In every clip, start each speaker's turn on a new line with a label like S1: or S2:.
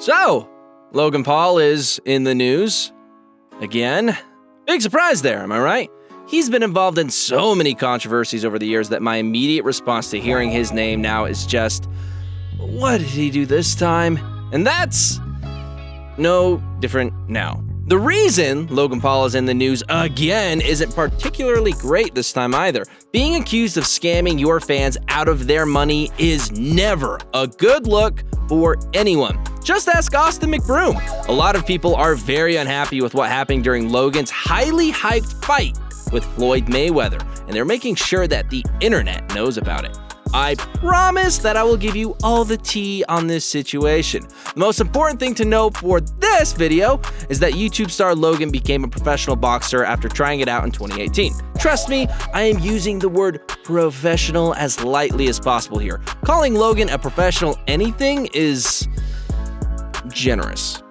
S1: So, Logan Paul is in the news again. Big surprise there, am I right? He's been involved in so many controversies over the years that my immediate response to hearing his name now is just, what did he do this time? And that's no different now. The reason Logan Paul is in the news again isn't particularly great this time either. Being accused of scamming your fans out of their money is never a good look for anyone. Just ask Austin McBroom. A lot of people are very unhappy with what happened during Logan's highly hyped fight with Floyd Mayweather, and they're making sure that the internet knows about it. I promise that I will give you all the tea on this situation. The most important thing to know for this video is that YouTube star Logan became a professional boxer after trying it out in 2018. Trust me, I am using the word professional as lightly as possible here. Calling Logan a professional anything is generous.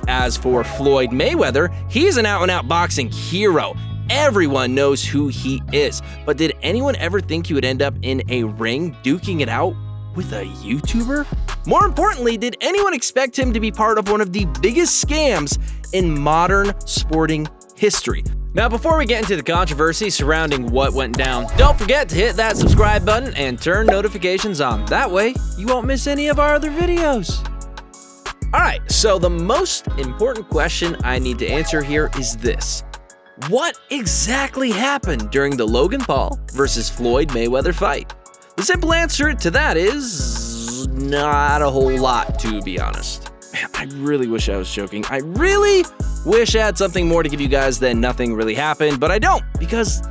S1: As for Floyd Mayweather, he's an out-and-out boxing hero. Everyone knows who he is, but did anyone ever think he would end up in a ring duking it out with a YouTuber? More importantly, did anyone expect him to be part of one of the biggest scams in modern sporting history? Now, before we get into the controversy surrounding what went down, don't forget to hit that subscribe button and turn notifications on. That way, you won't miss any of our other videos. Alright, so the most important question I need to answer here is this. What exactly happened during the Logan Paul versus Floyd Mayweather fight? The simple answer to that is not a whole lot, to be honest. Man, I really wish I was joking. I really wish I had something more to give you guys than nothing really happened, but I don't, because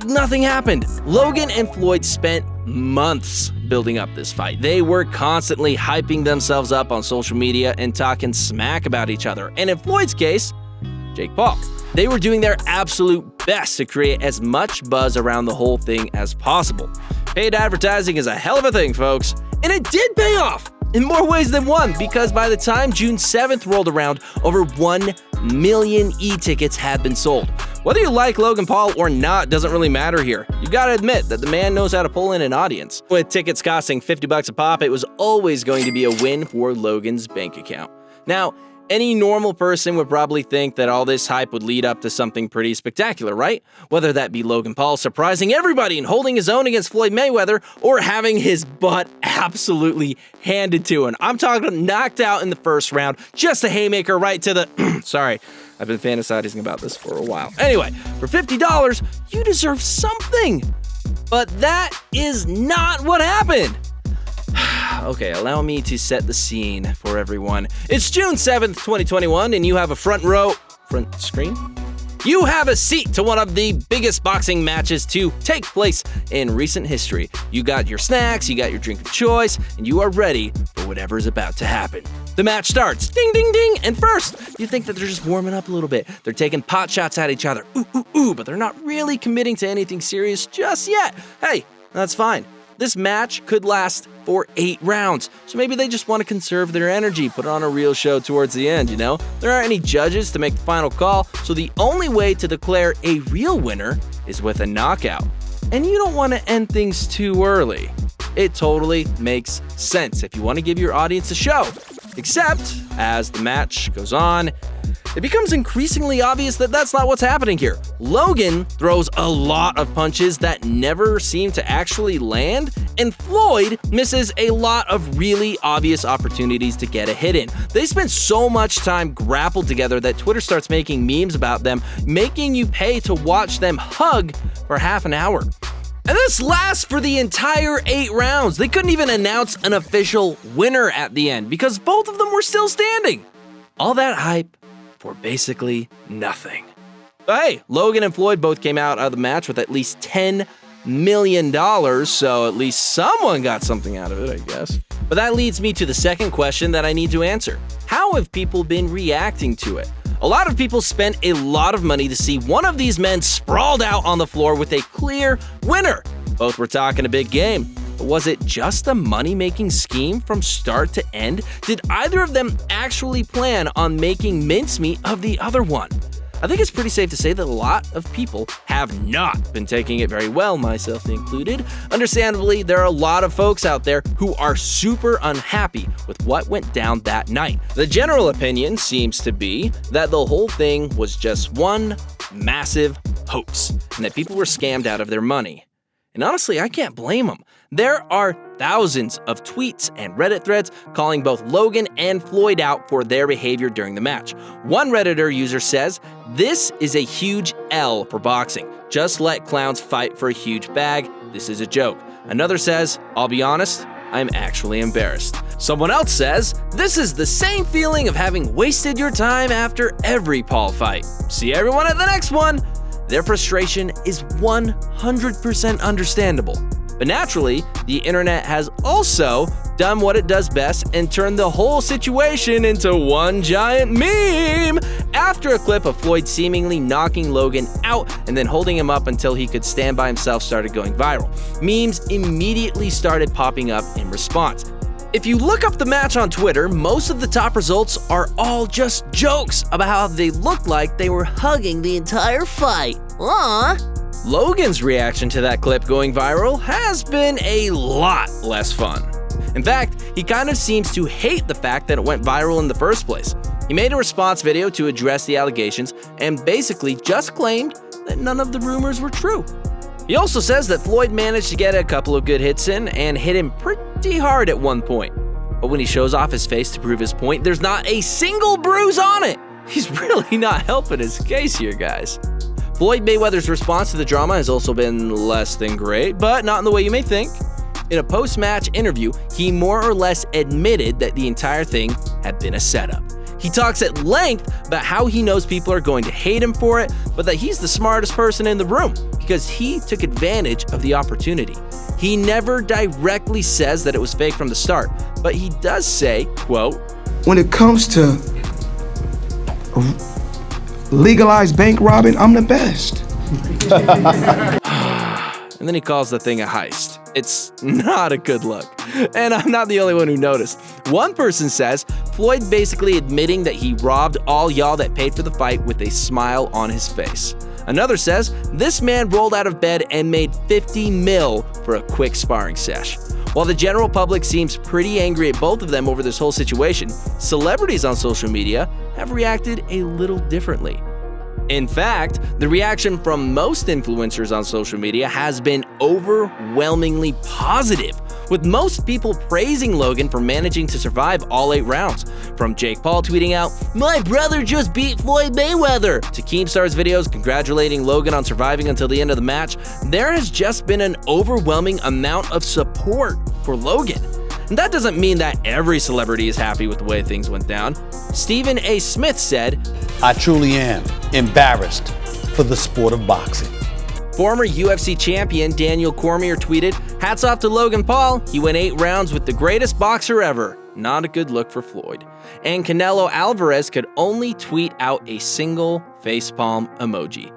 S1: nothing happened. Logan and Floyd spent months building up this fight. They were constantly hyping themselves up on social media and talking smack about each other. And in Floyd's case, Jake Paul. They were doing their absolute best to create as much buzz around the whole thing as possible. Paid advertising is a hell of a thing, folks. And it did pay off in more ways than one, because by the time June 7th rolled around, over 1 million e-tickets had been sold. Whether you like Logan Paul or not doesn't really matter here. You gotta admit that the man knows how to pull in an audience. With tickets costing $50 a pop, it was always going to be a win for Logan's bank account. Now, any normal person would probably think that all this hype would lead up to something pretty spectacular, right? Whether that be Logan Paul surprising everybody and holding his own against Floyd Mayweather, or having his butt absolutely handed to him. I'm talking knocked out in the first round, just a haymaker right to the... Sorry, I've been fantasizing about this for a while. Anyway, for $50, you deserve something. But that is not what happened. Okay, allow me to set the scene for everyone. It's June 7th, 2021, and you have a front screen? You have a seat to one of the biggest boxing matches to take place in recent history. You got your snacks, you got your drink of choice, and you are ready for whatever is about to happen. The match starts. Ding, ding, ding. And first, you think that they're just warming up a little bit. They're taking pot shots at each other. Ooh, ooh, ooh, but they're not really committing to anything serious just yet. Hey, that's fine. This match could last for 8 rounds, so maybe they just want to conserve their energy, put on a real show towards the end, you know? There aren't any judges to make the final call, so the only way to declare a real winner is with a knockout. And you don't want to end things too early. It totally makes sense if you want to give your audience a show. Except, as the match goes on, it becomes increasingly obvious that that's not what's happening here. Logan throws a lot of punches that never seem to actually land, and Floyd misses a lot of really obvious opportunities to get a hit in. They spend so much time grappled together that Twitter starts making memes about them, making you pay to watch them hug for half an hour. And this lasts for the entire 8 rounds. They couldn't even announce an official winner at the end because both of them were still standing. All that hype for basically nothing. But hey, Logan and Floyd both came out of the match with at least $10 million, so at least someone got something out of it, I guess. But that leads me to the second question that I need to answer. How have people been reacting to it? A lot of people spent a lot of money to see one of these men sprawled out on the floor with a clear winner. Both were talking a big game. But was it just a money-making scheme from start to end? Did either of them actually plan on making mincemeat of the other one? I think it's pretty safe to say that a lot of people have not been taking it very well, myself included. Understandably, there are a lot of folks out there who are super unhappy with what went down that night. The general opinion seems to be that the whole thing was just one massive hoax and that people were scammed out of their money. And honestly, I can't blame them. There are thousands of tweets and Reddit threads calling both Logan and Floyd out for their behavior during the match. One Redditor user says, "This is a huge L for boxing. Just let clowns fight for a huge bag. This is a joke." Another says, "I'll be honest, I'm actually embarrassed." Someone else says, "This is the same feeling of having wasted your time after every Paul fight. See everyone at the next one." Their frustration is 100% understandable. But naturally, the internet has also done what it does best and turned the whole situation into one giant meme. After a clip of Floyd seemingly knocking Logan out and then holding him up until he could stand by himself started going viral, memes immediately started popping up in response. If you look up the match on Twitter, most of the top results are all just jokes about how they looked like they were hugging the entire fight. Aww. Logan's reaction to that clip going viral has been a lot less fun. In fact, he kind of seems to hate the fact that it went viral in the first place. He made a response video to address the allegations and basically just claimed that none of the rumors were true. He also says that Floyd managed to get a couple of good hits in and hit him pretty hard at one point. But when he shows off his face to prove his point, there's not a single bruise on it. He's really not helping his case here, guys. Floyd Mayweather's response to the drama has also been less than great, but not in the way you may think. In a post-match interview, he more or less admitted that the entire thing had been a setup. He talks at length about how he knows people are going to hate him for it, but that he's the smartest person in the room because he took advantage of the opportunity. He never directly says that it was fake from the start, but he does say, quote,
S2: "When it comes to legalized bank robbing, I'm the best."
S1: And then he calls the thing a heist. It's not a good look. And I'm not the only one who noticed. One person says, Floyd basically admitting that he robbed all y'all that paid for the fight with a smile on his face. Another says, this man rolled out of bed and made 50 mil for a quick sparring sesh. While the general public seems pretty angry at both of them over this whole situation, celebrities on social media have reacted a little differently. In fact, the reaction from most influencers on social media has been overwhelmingly positive, with most people praising Logan for managing to survive all 8 rounds. From Jake Paul tweeting out, "My brother just beat Floyd Mayweather," to Keemstar's videos congratulating Logan on surviving until the end of the match, there has just been an overwhelming amount of support for Logan. And that doesn't mean that every celebrity is happy with the way things went down. Stephen A. Smith said,
S3: "I truly am embarrassed for the sport of boxing."
S1: Former UFC champion Daniel Cormier tweeted, "Hats off to Logan Paul. He went 8 rounds with the greatest boxer ever. Not a good look for Floyd." And Canelo Alvarez could only tweet out a single facepalm emoji.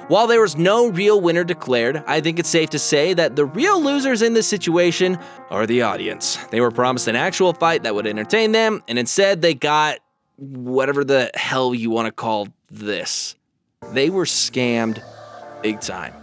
S1: While there was no real winner declared, I think it's safe to say that the real losers in this situation are the audience. They were promised an actual fight that would entertain them, and instead they got whatever the hell you want to call this. They were scammed big time.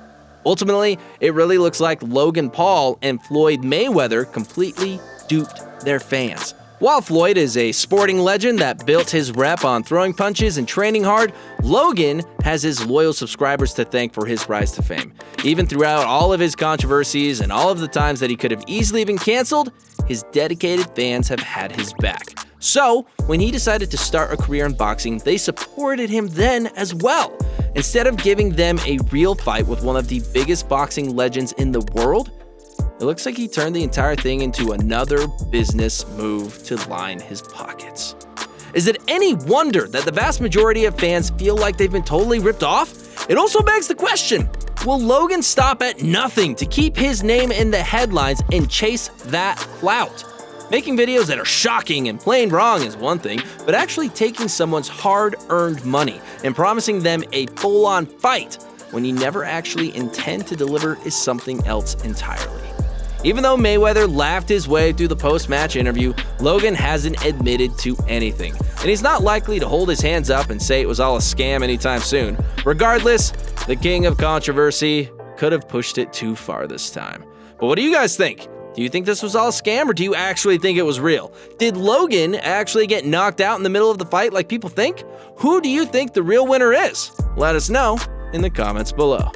S1: Ultimately, it really looks like Logan Paul and Floyd Mayweather completely duped their fans. While Floyd is a sporting legend that built his rep on throwing punches and training hard, Logan has his loyal subscribers to thank for his rise to fame. Even throughout all of his controversies and all of the times that he could have easily been canceled, his dedicated fans have had his back. So, when he decided to start a career in boxing, they supported him then as well. Instead of giving them a real fight with one of the biggest boxing legends in the world, it looks like he turned the entire thing into another business move to line his pockets. Is it any wonder that the vast majority of fans feel like they've been totally ripped off? It also begs the question, will Logan stop at nothing to keep his name in the headlines and chase that clout? Making videos that are shocking and plain wrong is one thing, but actually taking someone's hard-earned money and promising them a full-on fight when you never actually intend to deliver is something else entirely. Even though Mayweather laughed his way through the post-match interview, Logan hasn't admitted to anything, and he's not likely to hold his hands up and say it was all a scam anytime soon. Regardless, the king of controversy could have pushed it too far this time. But what do you guys think? Do you think this was all a scam, or do you actually think it was real? Did Logan actually get knocked out in the middle of the fight like people think? Who do you think the real winner is? Let us know in the comments below.